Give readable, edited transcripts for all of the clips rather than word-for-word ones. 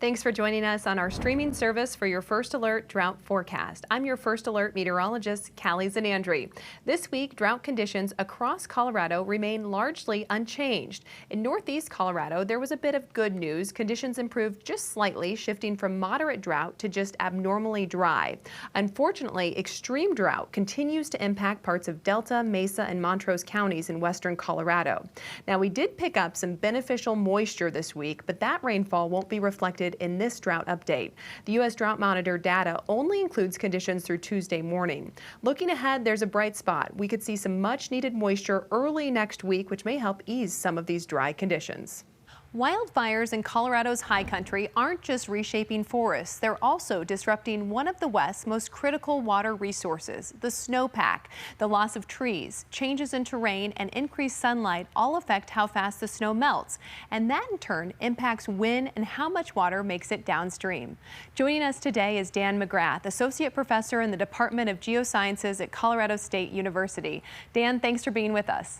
Thanks for joining us on our streaming service for your First Alert Drought Forecast. I'm your First Alert meteorologist, Callie Zanandri. This week, drought conditions across Colorado remain largely unchanged. In northeast Colorado, there was a bit of good news. Conditions improved just slightly, shifting from moderate drought to just abnormally dry. Unfortunately, extreme drought continues to impact parts of Delta, Mesa, and Montrose counties in western Colorado. Now, we did pick up some beneficial moisture this week, but that rainfall won't be reflected in this drought update. The U.S. Drought Monitor data only includes conditions through Tuesday morning. Looking ahead, there's a bright spot. We could see some much needed moisture early next week, which may help ease some of these dry conditions. Wildfires in Colorado's high country aren't just reshaping forests, they're also disrupting one of the West's most critical water resources, the snowpack. The loss of trees, changes in terrain, and increased sunlight all affect how fast the snow melts, and that in turn impacts when and how much water makes it downstream. Joining us today is Dan McGrath, Associate Professor in the Department of Geosciences at Colorado State University. Dan, thanks for being with us.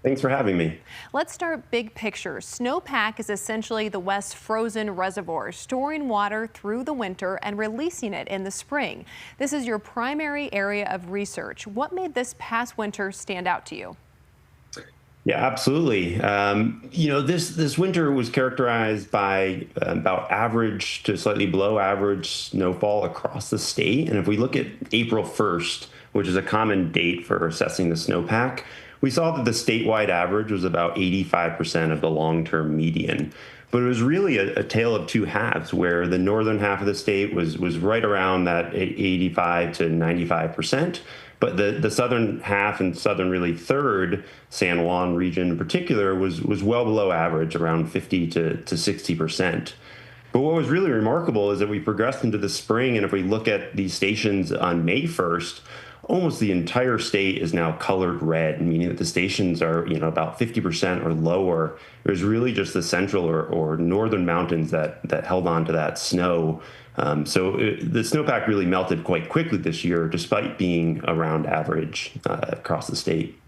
Thanks for having me. Let's start big picture. Snowpack is essentially the West's frozen reservoir, storing water through the winter and releasing it in the spring. This is your primary area of research. What made this past winter stand out to you? Yeah, absolutely. This winter was characterized by about average to slightly below average snowfall across the state. And if we look at April 1st, which is a common date for assessing the snowpack, we saw that the statewide average was about 85% of the long-term median. But it was really a tale of two halves, where the northern half of the state was right around that 85 to 95%. But the southern half and southern really third San Juan region in particular was well below average, around 50 to 60%. But what was really remarkable is that we progressed into the spring, and if we look at these stations on May 1st, almost the entire state is now colored red, meaning that the stations are, about 50% or lower. It was really just the central or northern mountains that held on to that snow. The snowpack really melted quite quickly this year, despite being around average across the state.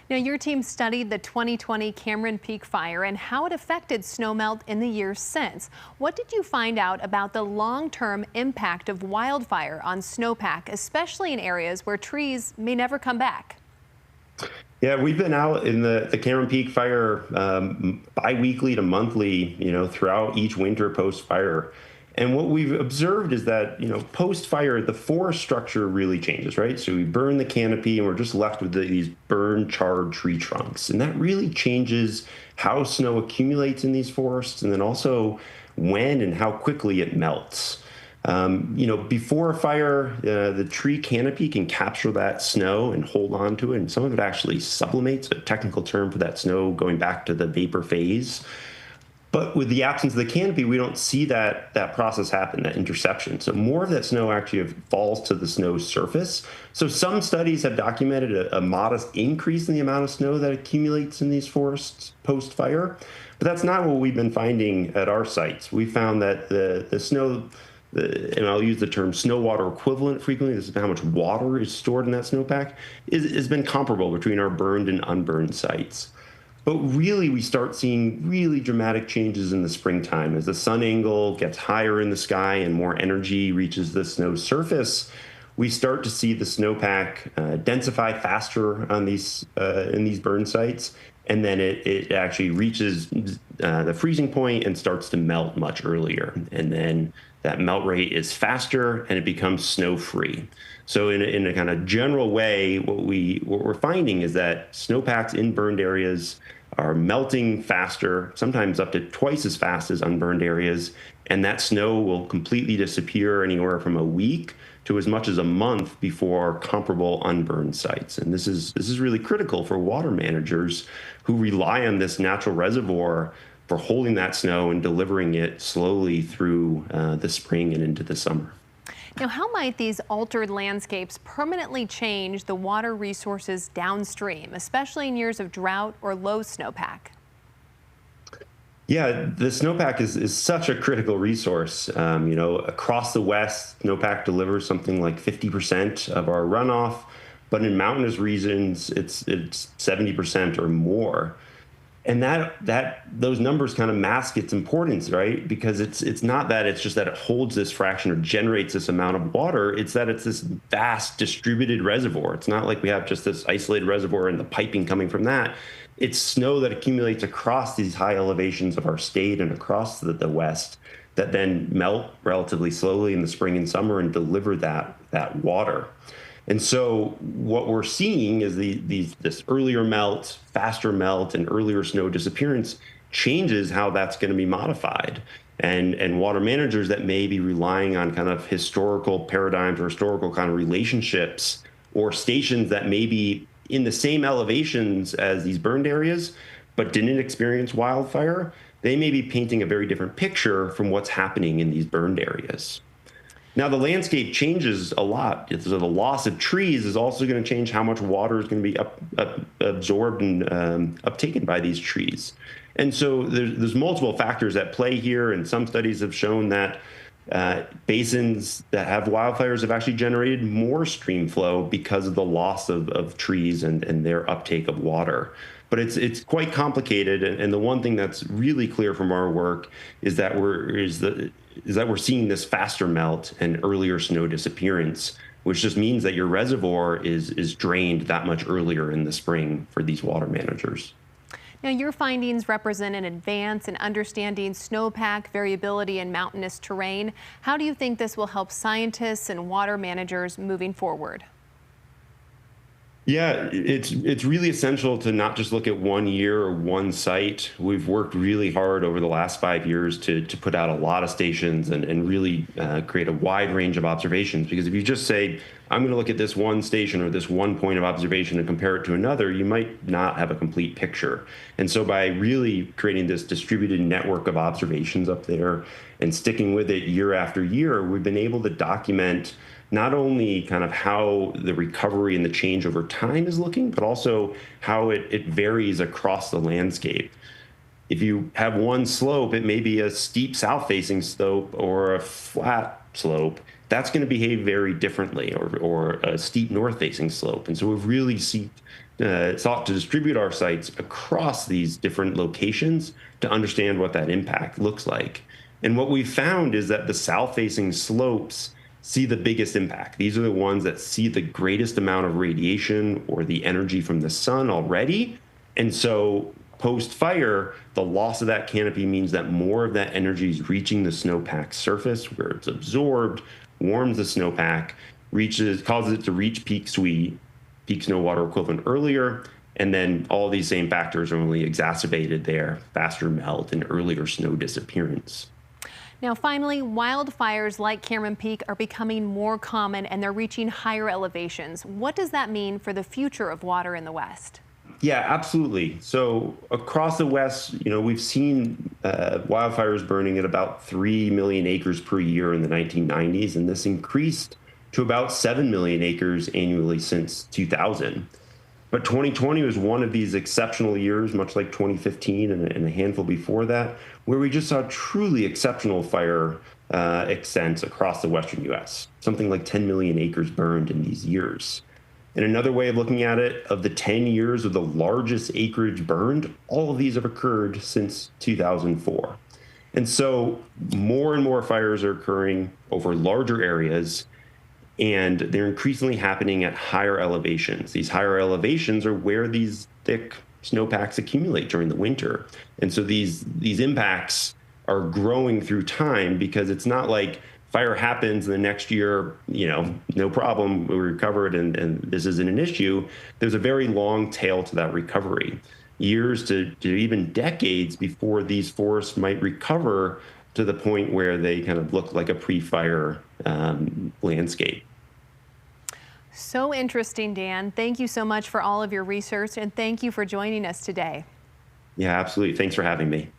Now, your team studied the 2020 Cameron Peak fire and how it affected snowmelt in the years since. What did you find out about the long-term impact of wildfire on snowpack, especially in areas where trees may never come back? Yeah, we've been out in the Cameron Peak fire bi-weekly to monthly, throughout each winter post-fire. And what we've observed is that, post-fire, the forest structure really changes, right? So we burn the canopy and we're just left with these burned, charred tree trunks. And that really changes how snow accumulates in these forests, and then also when and how quickly it melts. Before a fire, the tree canopy can capture that snow and hold on to it. And some of it actually sublimates, a technical term for that snow going back to the vapor phase. But with the absence of the canopy, we don't see that process happen, that interception. So more of that snow actually falls to the snow surface. So some studies have documented a modest increase in the amount of snow that accumulates in these forests post-fire. But that's not what we've been finding at our sites. We found that the snow, and I'll use the term snow water equivalent frequently, this is how much water is stored in that snowpack, has been comparable between our burned and unburned sites. But really, we start seeing really dramatic changes in the springtime. As the sun angle gets higher in the sky and more energy reaches the snow surface, we start to see the snowpack densify faster on in these burn sites. And then it actually reaches the freezing point and starts to melt much earlier. And then that melt rate is faster and it becomes snow-free. So in a kind of general way, what we're finding is that snowpacks in burned areas are melting faster, sometimes up to twice as fast as unburned areas, and that snow will completely disappear anywhere from a week to as much as a month before comparable unburned sites. And this is really critical for water managers who rely on this natural reservoir for holding that snow and delivering it slowly through the spring and into the summer. Now, how might these altered landscapes permanently change the water resources downstream, especially in years of drought or low snowpack? Yeah, the snowpack is such a critical resource. Across the West, snowpack delivers something like 50% of our runoff, but in mountainous regions, it's 70% or more. And those numbers kind of mask its importance, right? Because it's not that it's just that it holds this fraction or generates this amount of water. It's that it's this vast distributed reservoir. It's not like we have just this isolated reservoir and the piping coming from that. It's snow that accumulates across these high elevations of our state and across the West that then melt relatively slowly in the spring and summer and deliver that water. And so what we're seeing is this earlier melt, faster melt, and earlier snow disappearance changes how that's going to be modified. And water managers that may be relying on kind of historical paradigms or historical kind of relationships or stations that may be in the same elevations as these burned areas, but didn't experience wildfire, they may be painting a very different picture from what's happening in these burned areas. Now, the landscape changes a lot. So the loss of trees is also going to change how much water is going to be absorbed and uptaken by these trees. And so there's multiple factors at play here, and some studies have shown that basins that have wildfires have actually generated more stream flow because of the loss of trees and their uptake of water. But it's quite complicated, and the one thing that's really clear from our work is that we're seeing this faster melt and earlier snow disappearance, which just means that your reservoir is drained that much earlier in the spring for these water managers. Now, your findings represent an advance in understanding snowpack variability in mountainous terrain. How do you think this will help scientists and water managers moving forward? Yeah, it's really essential to not just look at 1 year or one site. We've worked really hard over the last 5 years to put out a lot of stations and really create a wide range of observations. Because if you just say, I'm going to look at this one station or this one point of observation and compare it to another, you might not have a complete picture. And so by really creating this distributed network of observations up there and sticking with it year after year, we've been able to document not only kind of how the recovery and the change over time is looking, but also how it varies across the landscape. If you have one slope, it may be a steep south-facing slope or a flat slope. That's going to behave very differently, or a steep north-facing slope. And so we've really sought to distribute our sites across these different locations to understand what that impact looks like. And what we've found is that the south-facing slopes see the biggest impact. These are the ones that see the greatest amount of radiation or the energy from the sun already. And so post-fire, the loss of that canopy means that more of that energy is reaching the snowpack surface where it's absorbed, warms the snowpack, causes it to reach peak snow water equivalent earlier, and then all these same factors are only exacerbated there: faster melt and earlier snow disappearance. Now, finally, wildfires like Cameron Peak are becoming more common and they're reaching higher elevations. What does that mean for the future of water in the West? Yeah, absolutely. So across the West, we've seen wildfires burning at about 3 million acres per year in the 1990s, and this increased to about 7 million acres annually since 2000. But 2020 was one of these exceptional years, much like 2015 and a handful before that, where we just saw truly exceptional fire extents across the western U.S., something like 10 million acres burned in these years. And another way of looking at it, of the 10 years of the largest acreage burned, all of these have occurred since 2004. And so more and more fires are occurring over larger areas, and they're increasingly happening at higher elevations. These higher elevations are where these thick snowpacks accumulate during the winter. And so these impacts are growing through time, because it's not like fire happens and the next year, no problem, we recovered and this isn't an issue. There's a very long tail to that recovery, years to even decades before these forests might recover to the point where they kind of look like a pre-fire landscape. So interesting, Dan. Thank you so much for all of your research, and thank you for joining us today. Yeah, absolutely. Thanks for having me.